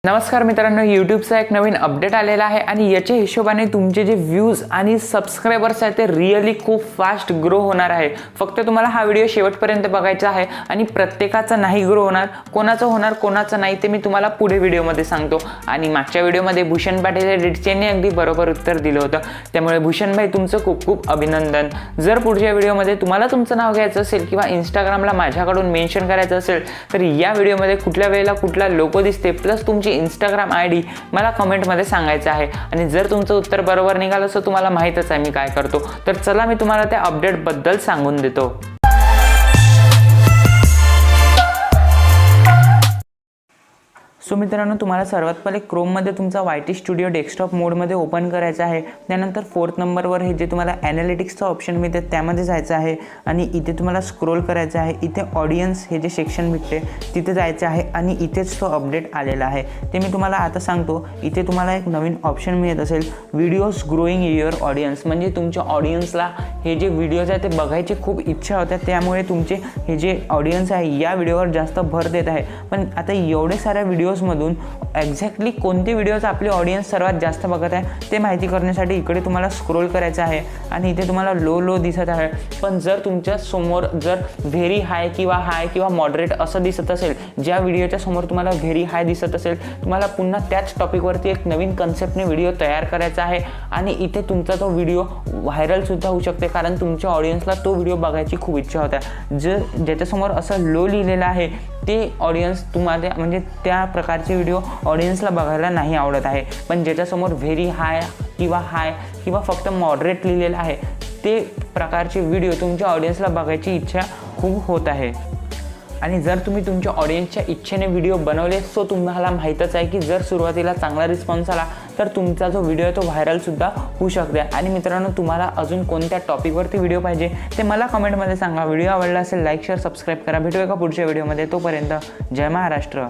नमस्कार मित्रांनो, यूट्यूबचा एक नवीन अपडेट आलेला आहे आणि याच्या हिशोबाने तुमचे जे व्ह्यूज आणि सबस्क्रायबर्स आहेत ते रिअली खूप फास्ट ग्रो होणार आहे। फक्त तुम्हाला हा व्हिडिओ शेवटपर्यंत बघायचा आहे आणि प्रत्येकाचा नाही ग्रो होणार, कोणाचं होणार कोणाचं नाही ते मी तुम्हाला पुढे व्हिडिओमध्ये सांगतो। आणि मागच्या व्हिडिओमध्ये भूषण पाटील एडिटचेने अगदी बरोबर उत्तर दिलं होतं, त्यामुळे भूषण भाई तुमचं खूप खूप अभिनंदन। जर पुढच्या व्हिडिओमध्ये तुम्हाला तुमचं नाव घ्यायचं असेल किंवा इंस्टाग्रामला माझ्याकडून मेन्शन करायचं असेल तर या व्हिडिओमध्ये कुठल्या वेळेला कुठला लोगो दिसते प्लस तुमची इंस्टाग्राम आयडी मला कमेंटमध्ये सांगायचं आहे। आणि जर तुमचं उत्तर बरोबर निघालं असं तुम्हाला माहीतच आहे मी काय करतो, तर चला मी तुम्हाला त्या अपडेटबद्दल सांगून देतो। सो मित्रांनो, तुम्हाला सर्वात पहिले क्रोममध्ये तुमचा YT स्टुडिओ डेस्कटॉप मोडमध्ये ओपन करायचा आहे। त्यानंतर 4th नंबरवर हे जे तुम्हाला ॲनालिटिक्सचा ऑप्शन मिळते त्यामध्ये जायचं आहे आणि इथे तुम्हाला स्क्रोल करायचं आहे। इथे ऑडियन्स हे जे सेक्शन भेटते तिथे जायचं आहे आणि इथेच तो अपडेट आलेला आहे ते मी तुम्हाला आता सांगतो। इथे तुम्हाला एक नवीन ऑप्शन मिळत असेल, व्हिडिओज ग्रोईंग युअर ऑडियन्स, म्हणजे तुमच्या ऑडियन्सला हे जे व्हिडिओज आहे ते बघायची खूप इच्छा होत्या, त्यामुळे तुमचे हे जे ऑडियन्स आहे या व्हिडिओवर जास्त भर देत आहे। पण आता एवढे साऱ्या व्हिडिओजमधून एक्झॅक्टली कोणते व्हिडिओज आपले ऑडियन्स सर्वात जास्त बघत आहे ते माहिती करण्यासाठी इकडे तुम्हाला स्क्रोल करायचं आहे आणि इथे तुम्हाला लो दिसत आहे। पण जर तुमच्या समोर जर व्हेरी हाय किंवा मॉडरेट असं दिसत असेल, ज्या व्हिडिओच्या समोर तुम्हाला व्हेरी हाय दिसत असेल, तुम्हाला पुन्हा त्याच टॉपिकवरती एक नवीन कन्सेप्टने व्हिडिओ तयार करायचा आहे आणि इथे तुमचा तो व्हिडिओ व्हायरल सुद्धा होऊ शकते, कारण तुमच्या ऑडियन्सला तो व्हिडिओ बघायची खूप इच्छा होत्या। ज्याच्यासमोर असं लो लिहिलेलं आहे ते ऑडियन्स तुम्हाला म्हणजे त्या प्रकारचे व्हिडिओ ऑडियन्सला बघायला नाही आवडत आहे। पण ज्याच्यासमोर व्हेरी हाय किंवा फक्त मॉडरेट लिहिलेलं आहे ते प्रकारचे व्हिडिओ तुमच्या ऑडियन्सला बघायची इच्छा खूप होत आहे। आणि जर तुम्ही तुमच्या ऑडियन्सच्या इच्छेने व्हिडिओ बनवले सो तुम्हाला माहीतच आहे की जर सुरुवातीला चांगला रिस्पॉन्स आला तर तुमचा जो व्हिडिओ आहे तो व्हायरल सुद्धा होऊ शकते। आणि मित्रांनो, तुम्हाला अजून कोणत्या टॉपिकवरती व्हिडिओ पाहिजे ते मला कमेंटमध्ये सांगा। व्हिडिओ आवडला असेल लाईक शेअर सबस्क्राईब करा। भेटूया का पुढच्या व्हिडिओमध्ये, तोपर्यंत जय महाराष्ट्र।